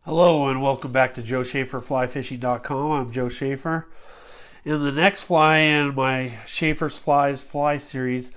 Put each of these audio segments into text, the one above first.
Hello and welcome back to JoeShaferFlyFishing.com. I'm Joe Shafer. And the next fly in my Shafer's Flies fly series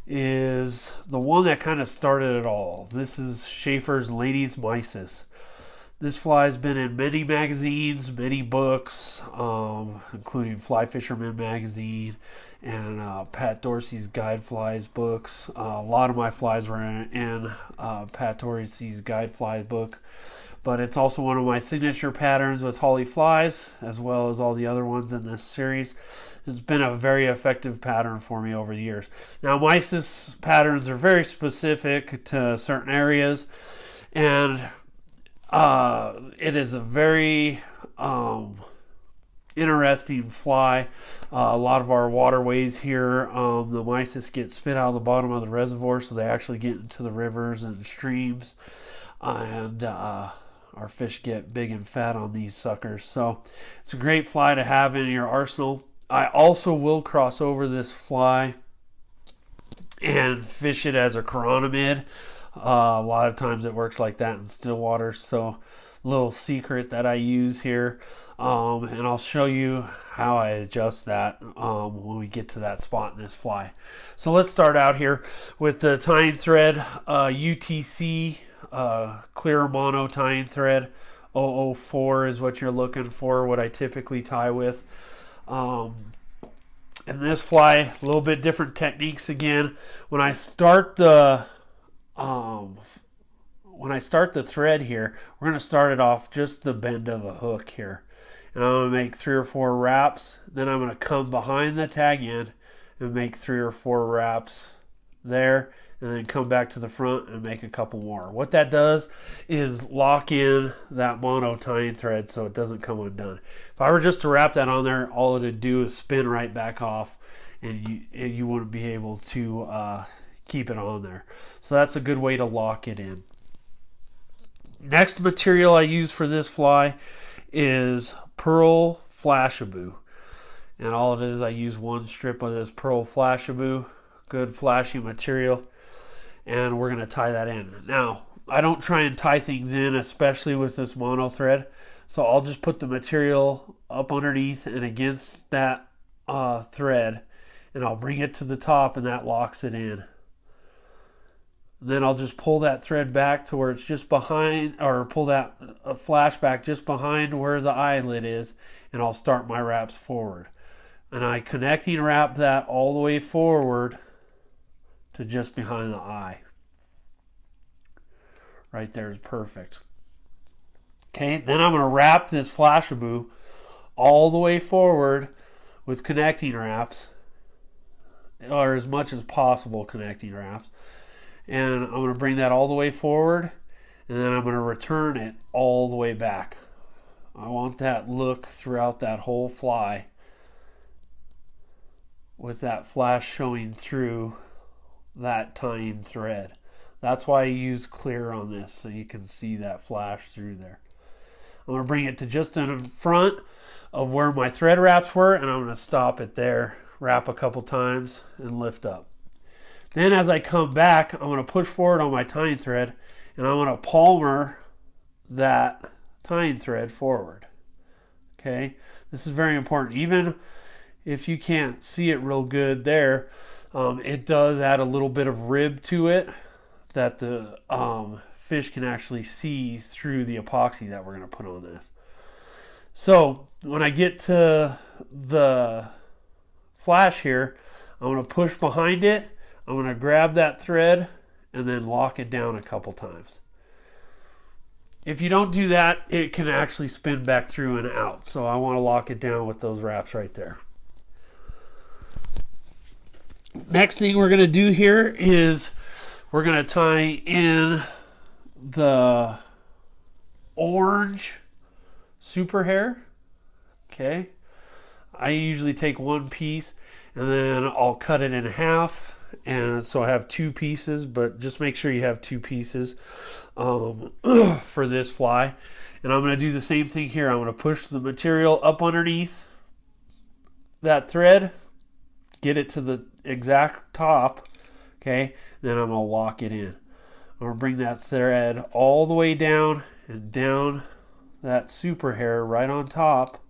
is the one that kind of started it all. This is Shafer's Laney's Mysis. This fly has been in many magazines, many books, including Fly Fisherman Magazine and Pat Dorsey's Guide Flies books. A lot of my flies were in Pat Dorsey's Guide Flies book. But it's also one of my signature patterns with Holly flies, as well as all the other ones in this series. It's been a very effective pattern for me over the years. Now, Mysis patterns are very specific to certain areas, and it is a very interesting fly. A lot of our waterways here, the Mysis get spit out of the bottom of the reservoir, so they actually get into the rivers and streams, and our fish get big and fat on these suckers. So it's a great fly to have in your arsenal. I also will cross over this fly and fish it as a Chironomid. A lot of times it works like that in still water. So little secret that I use here. And I'll show you how I adjust that when we get to that spot in this fly. So let's start out here with the tying thread, UTC clear mono tying thread. 004 is what you're looking for, what I typically tie with. And this fly, a little bit different techniques again. When I start the thread here, we're going to start it off just the bend of the hook here. And I'm going to make 3 or 4 wraps. Then I'm going to come behind the tag end and make 3 or 4 wraps there. And then come back to the front and make a couple more. What that does is lock in that mono tying thread so it doesn't come undone. If I were just to wrap that on there, all it would do is spin right back off, and you wouldn't be able to keep it on there. So that's a good way to lock it in. Next material I use for this fly is pearl flashabou. And all it is, I use 1 strip of this pearl flashabou, good flashy material. And we're going to tie that in. Now, I don't try and tie things in, especially with this mono thread. So I'll just put the material up underneath and against that thread, and I'll bring it to the top, and that locks it in. Then I'll just pull that thread back to where it's just behind, or pull that flash back just behind where the eyelid is, and I'll start my wraps forward. And I connecting wrap that all the way forward to just behind the eye. Right there is perfect. Okay, then I'm going to wrap this flashabou all the way forward with connecting wraps, or as much as possible connecting wraps. And I'm going to bring that all the way forward, and then I'm going to return it all the way back. I want that look throughout that whole fly, with that flash showing through that tying thread. That's why I use clear on this, so you can see that flash through there. I'm going to bring it to just in front of where my thread wraps were, and I'm going to stop it there, wrap a couple times, and lift up. Then as I come back, I'm going to push forward on my tying thread, and I'm going to palmer that tying thread forward. Okay, this is very important. Even if you can't see it real good there, it does add a little bit of rib to it that the fish can actually see through the epoxy that we're going to put on this. So when I get to the flash here, I'm going to push behind it. I'm going to grab that thread and then lock it down a couple times. If you don't do that, it can actually spin back through and out. So I want to lock it down with those wraps right there. Next thing we're going to do here is we're going to tie in the orange super hair. Okay, I usually take 1 piece and then I'll cut it in half, and so I have 2 pieces, but just make sure you have 2 pieces for this fly. And I'm going to do the same thing here. I'm going to push the material up underneath that thread, get it to the exact top, okay, then I'm going to lock it in. I'm going to bring that thread all the way down and down that super hair right on top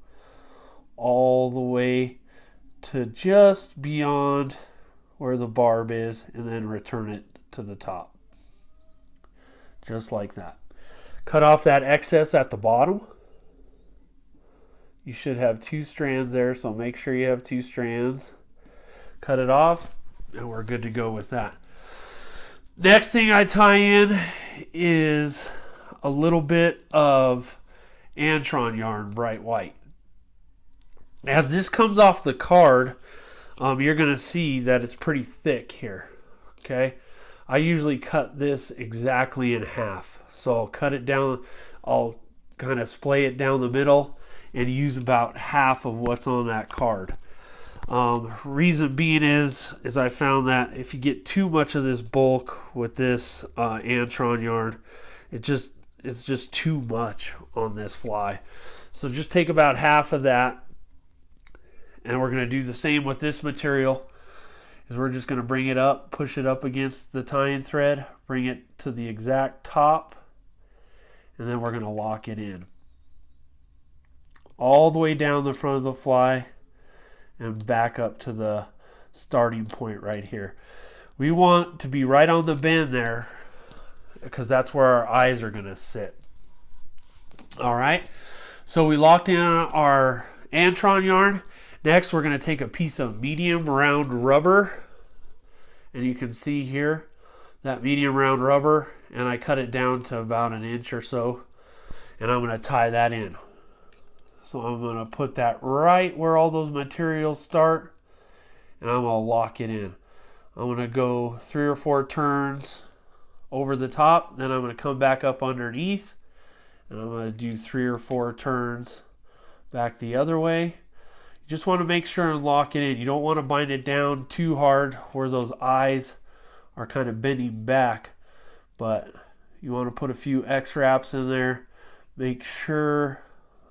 all the way to just beyond where the barb is, and then return it to the top. Just like that. Cut off that excess at the bottom. You should have 2 strands there, so make sure you have 2 strands. Cut it off, and we're good to go with that. Next thing I tie in is a little bit of Antron yarn, bright white. As this comes off the card, you're going to see that it's pretty thick here. Okay, I usually cut this exactly in half. So I'll cut it down, I'll kind of splay it down the middle and use about half of what's on that card. Reason being is I found that if you get too much of this bulk with this Antron yarn, it's just too much on this fly. So just take about half of that, and we're going to do the same with this material. Is we're just going to bring it up, push it up against the tying thread, bring it to the exact top, and then we're going to lock it in all the way down the front of the fly and back up to the starting point right here. We want to be right on the bend there because that's where our eyes are going to sit. All right, so we locked in our Antron yarn. Next, we're going to take a piece of medium round rubber, and you can see here that medium round rubber, and I cut it down to about 1 inch or so, and I'm going to tie that in. So I'm going to put that right where all those materials start, and I'm going to lock it in. I'm going to go 3 or 4 turns over the top, then I'm going to come back up underneath, and I'm going to do 3 or 4 turns back the other way. You just want to make sure and lock it in. You don't want to bind it down too hard where those eyes are kind of bending back, but you want to put a few X wraps in there. Make sure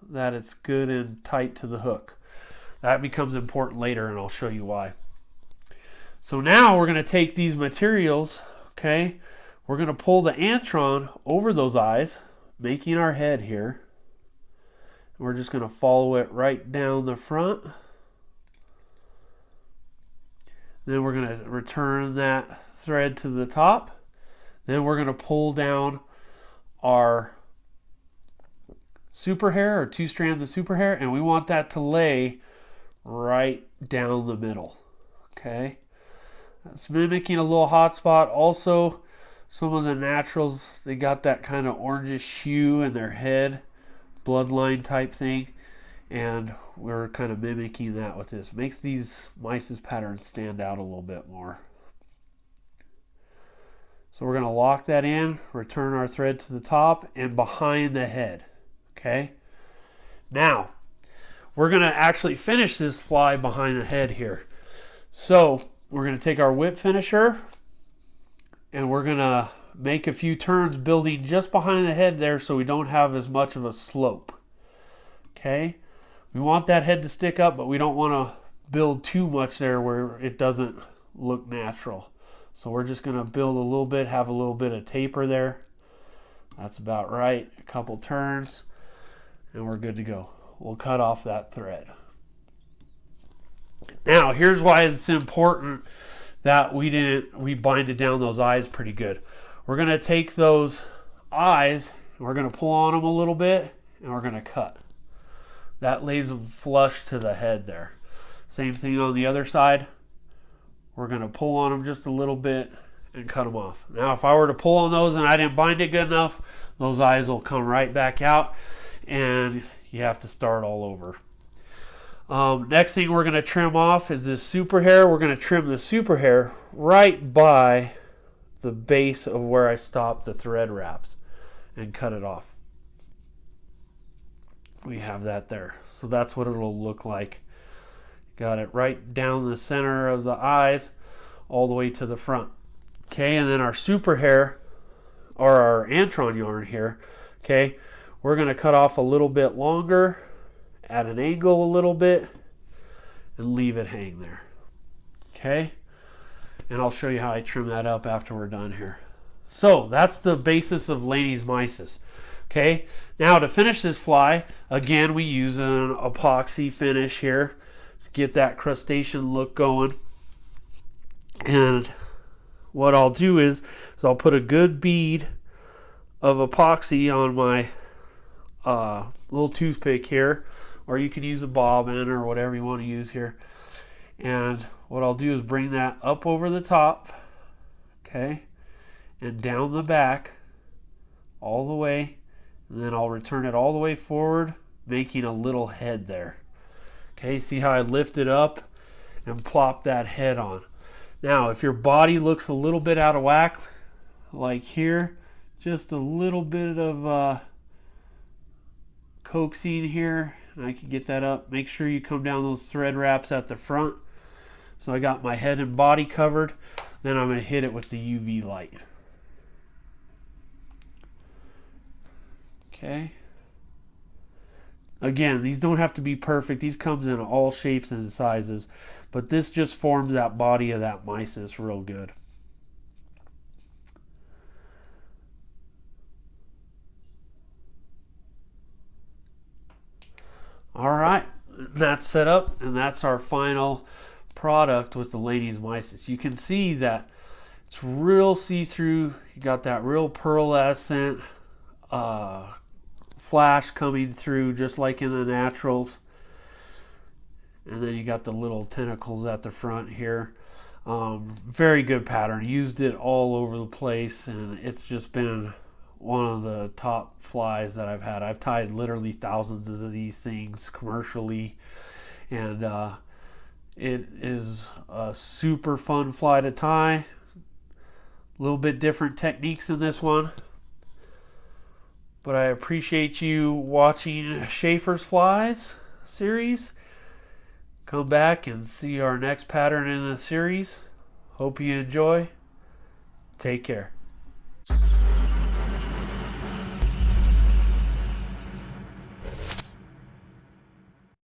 that it's good and tight to the hook. That becomes important later, and I'll show you why. So now we're going to take these materials, okay, we're going to pull the Antron over those eyes, making our head here. We're just going to follow it right down the front. Then we're going to return that thread to the top. Then we're going to pull down our super hair, or 2 strands of super hair, and we want that to lay right down the middle. Okay, that's mimicking a little hot spot. Also, some of the naturals, they got that kind of orangish hue in their head, bloodline type thing, and we're kind of mimicking that with this. Makes these Mysis patterns stand out a little bit more. So we're going to lock that in, return our thread to the top and behind the head. Okay, now we're going to actually finish this fly behind the head here. So we're going to take our whip finisher, and we're going to make a few turns building just behind the head there so we don't have as much of a slope. Okay, we want that head to stick up, but we don't want to build too much there where it doesn't look natural. So we're just going to build a little bit, have a little bit of taper there. That's about right. A couple turns, and we're good to go. We'll cut off that thread. Now, here's why it's important that we binded down those eyes pretty good. We're going to take those eyes, and we're going to pull on them a little bit, and we're going to cut. That lays them flush to the head there. Same thing on the other side. We're going to pull on them just a little bit and cut them off. Now, if I were to pull on those and I didn't bind it good enough, those eyes will come right back out, and you have to start all over. Next thing we're going to trim off is this super hair. We're going to trim the super hair right by the base of where I stopped the thread wraps and cut it off. We have that there. So that's what it'll look like. Got it right down the center of the eyes all the way to the front. Okay, and then our super hair, or our Antron yarn here, okay, we're going to cut off a little bit longer, at an angle a little bit, and leave it hang there. Okay, and I'll show you how I trim that up after we're done here. So that's the basis of Laney's Mysis. Okay, now to finish this fly, again we use an epoxy finish here to get that crustacean look going. And what I'll do is I'll put a good bead of epoxy on my little toothpick here, or you can use a bobbin or whatever you want to use here. And what I'll do is bring that up over the top, okay, and down the back all the way, and then I'll return it all the way forward, making a little head there. Okay, see how I lift it up and plop that head on. Now, if your body looks a little bit out of whack, like here, just a little bit of coaxing here, and I can get that up. Make sure you come down those thread wraps at the front. So I got my head and body covered. Then I'm going to hit it with the UV light. Okay. Again, these don't have to be perfect. These comes in all shapes and sizes. But this just forms that body of that Mysis real good. Alright, that's set up, and that's our final product with the Laney's Mysis. You can see that it's real see-through. You got that real pearlescent flash coming through just like in the naturals. And then you got the little tentacles at the front here. Very good pattern. Used it all over the place, and it's just been one of the top flies that I've had. I've tied literally thousands of these things commercially, and it is a super fun fly to tie. A little bit different techniques in this one, but I appreciate you watching Shafer's Flies series. Come back and see our next pattern in the series. Hope you enjoy. Take care.